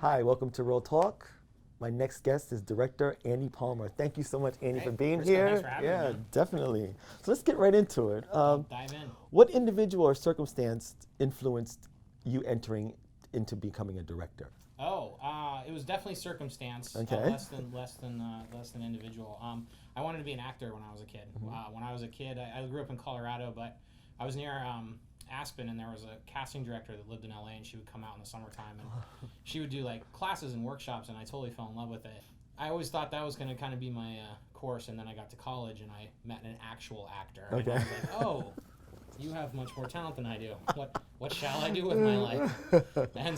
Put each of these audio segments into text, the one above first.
Hi, welcome to Real Talk. My next guest is director Andy Palmer. Thank you so much, Andy, for being Prisco, here. thanks for having me, Yeah, man. definitely. So let's get right into it. Dive in. What individual or circumstance influenced you entering into becoming a director? It was definitely circumstance. Okay. Less than individual. I wanted to be an actor when I was a kid. When I was a kid, I grew up in Colorado, but I was near Aspen, and there was a casting director that lived in LA, and she would come out in the summertime, and she would do like classes and workshops, and I totally fell in love with it. I always thought that was going to kind of be my course, and then I got to college, and I met an actual actor. Okay. And I was like, oh, you have much more talent than I do. What shall I do with my life? I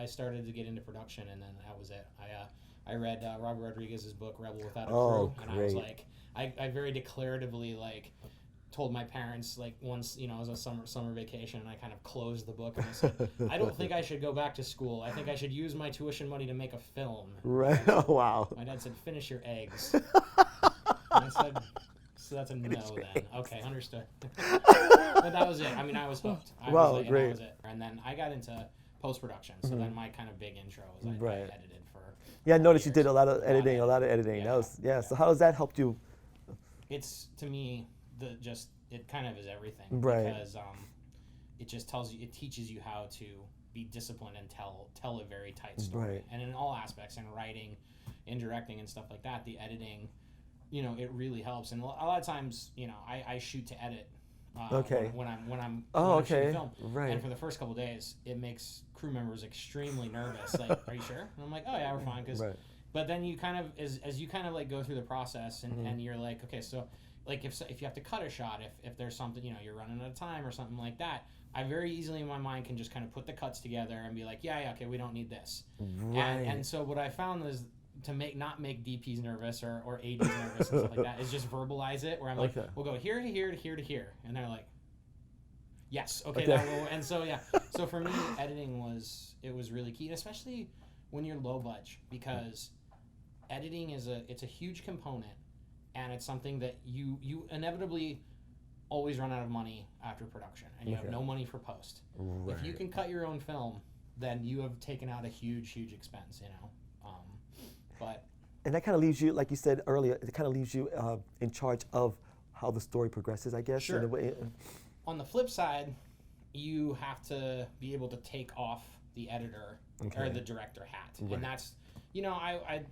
started to get into production, and then that was it. I read Robert Rodriguez's book Rebel Without a Crew, Oh, and I was great. like, I very declaratively like told my parents like once, it was a summer vacation, and I kind of closed the book and I said, I don't think I should go back to school. I think I should use my tuition money to make a film. Right. Oh, wow. My dad said, finish your eggs. And I said, so that's a no then. Okay, understood. But that was it. I mean, I was hooked. Wow, and great. that was it. And then I got into post-production. So then my kind of big intro was I Right. edited for Yeah, I noticed you years. did a lot of editing. Yeah. That was, yeah. So how has that helped you? It's, to me, it kind of is everything. Right. Because it just it teaches you how to be disciplined and tell a very tight story. Right. And in all aspects, in writing, in directing and stuff like that, the editing, it really helps. And a lot of times, I shoot to edit. Okay. When I'm Oh, shooting okay. film. Right. And for the first couple of days, it makes crew members extremely nervous. Like, are you sure? And I'm like, oh yeah, we're fine. Right. But then you kind of, as you kind of like go through the process, and you're like, okay, so like if you have to cut a shot, if there's something, you're running out of time or something like that, I very easily in my mind can just kind of put the cuts together and be like, yeah, okay, we don't need this. Right. And so what I found is to not make DPs nervous or ADs nervous and stuff like that is just verbalize it, where I'm like, Okay. we'll go here to here to here to here, and they're like, yes, okay, Okay. that will. And so yeah, so for me, editing was really key, especially when you're low budget, because editing it's a huge component, and it's something that you inevitably always run out of money after production, and you have Okay. no money for post. Right. If you can cut your own film, then you have taken out a huge expense, but And that kind of leaves you, like you said earlier, it kind of leaves you in charge of how the story progresses, I guess. Sure. In a way. on the flip side, you have to be able to take off the editor Okay. or the director hat, Right. and that's I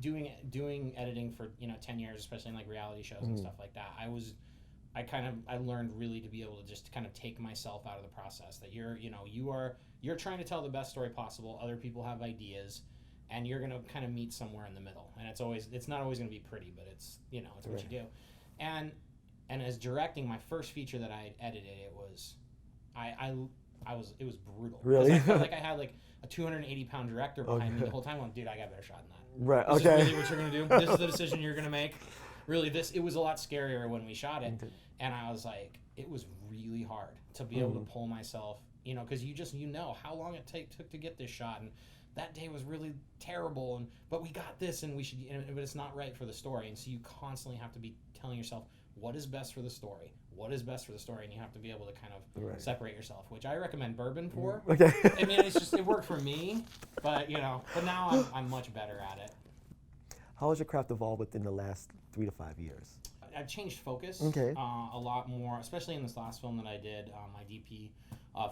doing editing for 10 years, especially in like reality shows and stuff like that. I learned really to be able to just kind of take myself out of the process. That you're trying to tell the best story possible. Other people have ideas, and you're gonna kind of meet somewhere in the middle. And it's not always gonna be pretty, but it's it's what you do. And as directing my first feature that I edited, it was brutal. 'Cause Really? I felt like I had like a 280-pound director behind me the whole time. Going, dude, I got a better shot than that. Right. This Okay. is really what you're gonna do. This is the decision you're gonna make. Really, it was a lot scarier when we shot it, and I was like, it was really hard to be able to pull myself, because you know how long it took to get this shot, and that day was really terrible, but we got this, and we should, but it's not right for the story, and so you constantly have to be telling yourself what is best for the story, and you have to be able to kind of Right. separate yourself, which I recommend bourbon for. Okay. I mean, it worked for me, but now I'm much better at it. How has your craft evolved within the last 3 to 5 years? I've changed focus Okay. a lot more, especially in this last film that I did. My DP,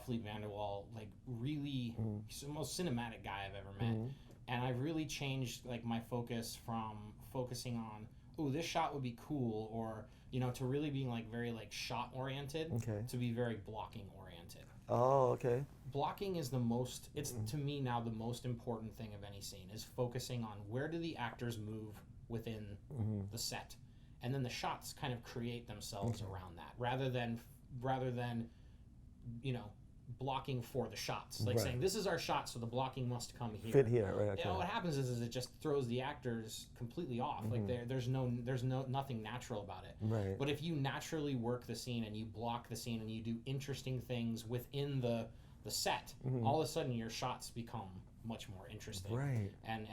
Fleet Vanderwall, like really, he's the most cinematic guy I've ever met, and I've really changed like my focus from focusing on, oh, this shot would be cool, or to really being like very like shot oriented, Okay. to be very blocking oriented. Oh, okay. Blocking is to me now the most important thing of any scene, is focusing on where do the actors move within the set, and then the shots kind of create themselves around that, rather than blocking for the shots, like Right. saying this is our shot, so the blocking must come here. Fit here, right? Okay. What happens is it just throws the actors completely off. Like there's nothing natural about it. Right. But if you naturally work the scene, and you block the scene, and you do interesting things within the set, all of a sudden your shots become much more interesting. Right. And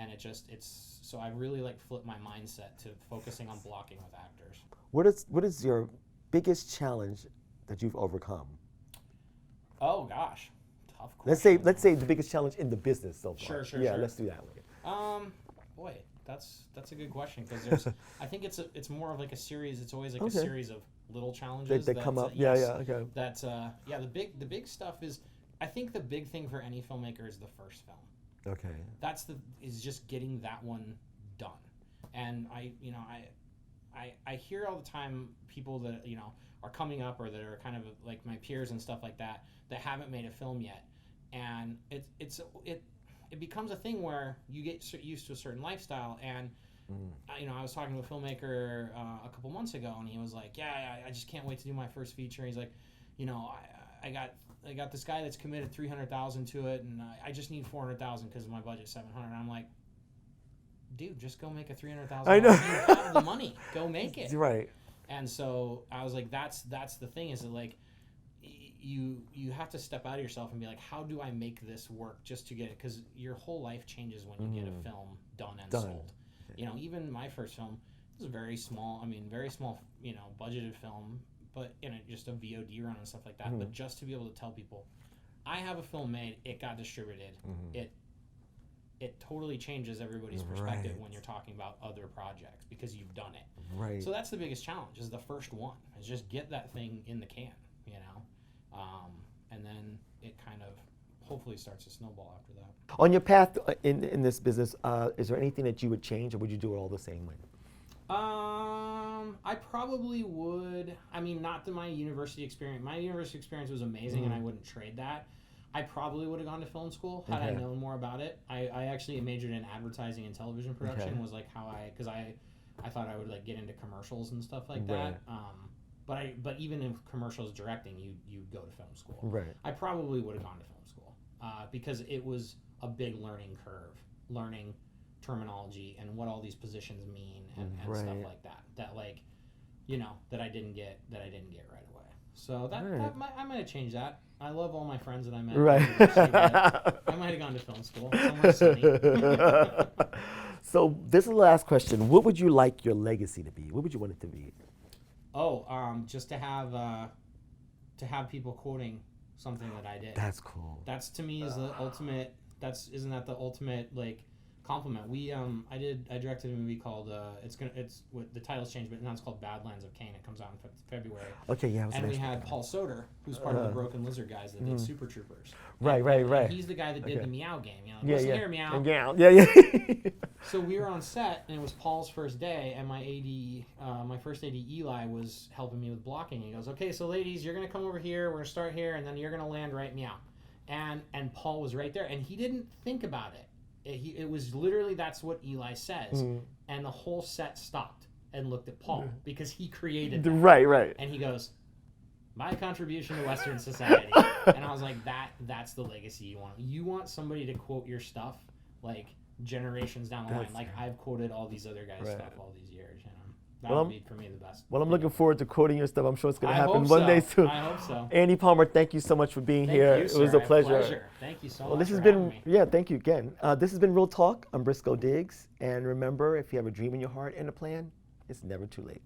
so I really like flip my mindset to focusing on blocking with actors. What is your biggest challenge that you've overcome? Oh gosh, tough question. Let's say the biggest challenge in the business so far. Sure, Yeah, sure. let's do that one. Boy, that's a good question because there's. I think it's more of like a series. It's always like a Okay. series of little challenges They come that, up. yes, Okay. That's yeah. The big stuff is. I think the big thing for any filmmaker is the first film. Okay. Is just getting that one done. And I hear all the time people that are coming up or that are kind of like my peers and stuff like that haven't made a film yet, and it becomes a thing where you get used to a certain lifestyle. And I was talking to a filmmaker a couple months ago, and he was like, yeah, I just can't wait to do my first feature. He's like, I got this guy that's committed $300,000 to it, and I just need $400,000 because my budget's $700,000. And I'm like, dude, just go make a $300,000. I know. You have the money. Go make it. Right. And so I was like, that's the thing is that like you have to step out of yourself and be like, how do I make this work just to get it? Because your whole life changes when you get a film done and sold. Okay. Even my first film was very small, budgeted film, but just a VOD run and stuff like that. But just to be able to tell people, I have a film made, it got distributed, it totally changes everybody's perspective when you're talking about other projects because you've done it. Right. So that's the biggest challenge is the first one, is just get that thing in the can, and then it kind of hopefully starts to snowball after that. On your path in this business, is there anything that you would change, or would you do it all the same way? I probably would. I mean, not my university experience. My university experience was amazing, and I wouldn't trade that. I probably would have gone to film school had I known more about it. I actually majored in advertising and television production. Was like how because I thought I would like get into commercials and stuff like that. But even in commercials directing, you go to film school. Right. I probably would have gone to film school because it was a big learning curve, learning terminology and what all these positions mean and stuff like that. That like, that I didn't get right away. So I might have changed that. I love all my friends that I met. Right. I might have gone to film school somewhere sunny. So this is the last question. What would you like your legacy to be? What would you want it to be? Just to have people quoting something that I did. That's cool. That's to me is the ultimate. Isn't that the ultimate like compliment? I directed a movie called the title's changed, but now it's called Badlands of Cain. It comes out in February. Okay, yeah. And we had Paul Soter, who's part of the Broken Lizard guys that did Super Troopers. Right. And he's the guy that did the Meow game. Listen here, Meow. Yeah. So we were on set, and it was Paul's first day, and my AD, my first AD Eli was helping me with blocking. He goes, "Okay, so ladies, you're gonna come over here. We're gonna start here, and then you're gonna land right Meow." And Paul was right there, and he didn't think about it. It was literally that's what Eli says, and the whole set stopped and looked at Paul because he created that. Right. And he goes, "My contribution to Western society," and I was like, "That's the legacy you want. You want somebody to quote your stuff like generations down the line. Like I've quoted all these other guys' stuff all these years. That would be for me the best." Well, I'm looking forward to quoting your stuff. I'm sure it's going to happen hope one so. day soon. I hope so. Andy Palmer, thank you so much for being here. You, it was a pleasure. Thank you so Well, much. this has for been having me. yeah. Thank you again. This has been Real Talk. I'm Briscoe Diggs, and remember, if you have a dream in your heart and a plan, it's never too late.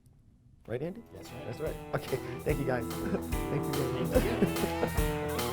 Right, Andy? That's right. That's right. Okay. Thank you, guys. Thank you. Thank you.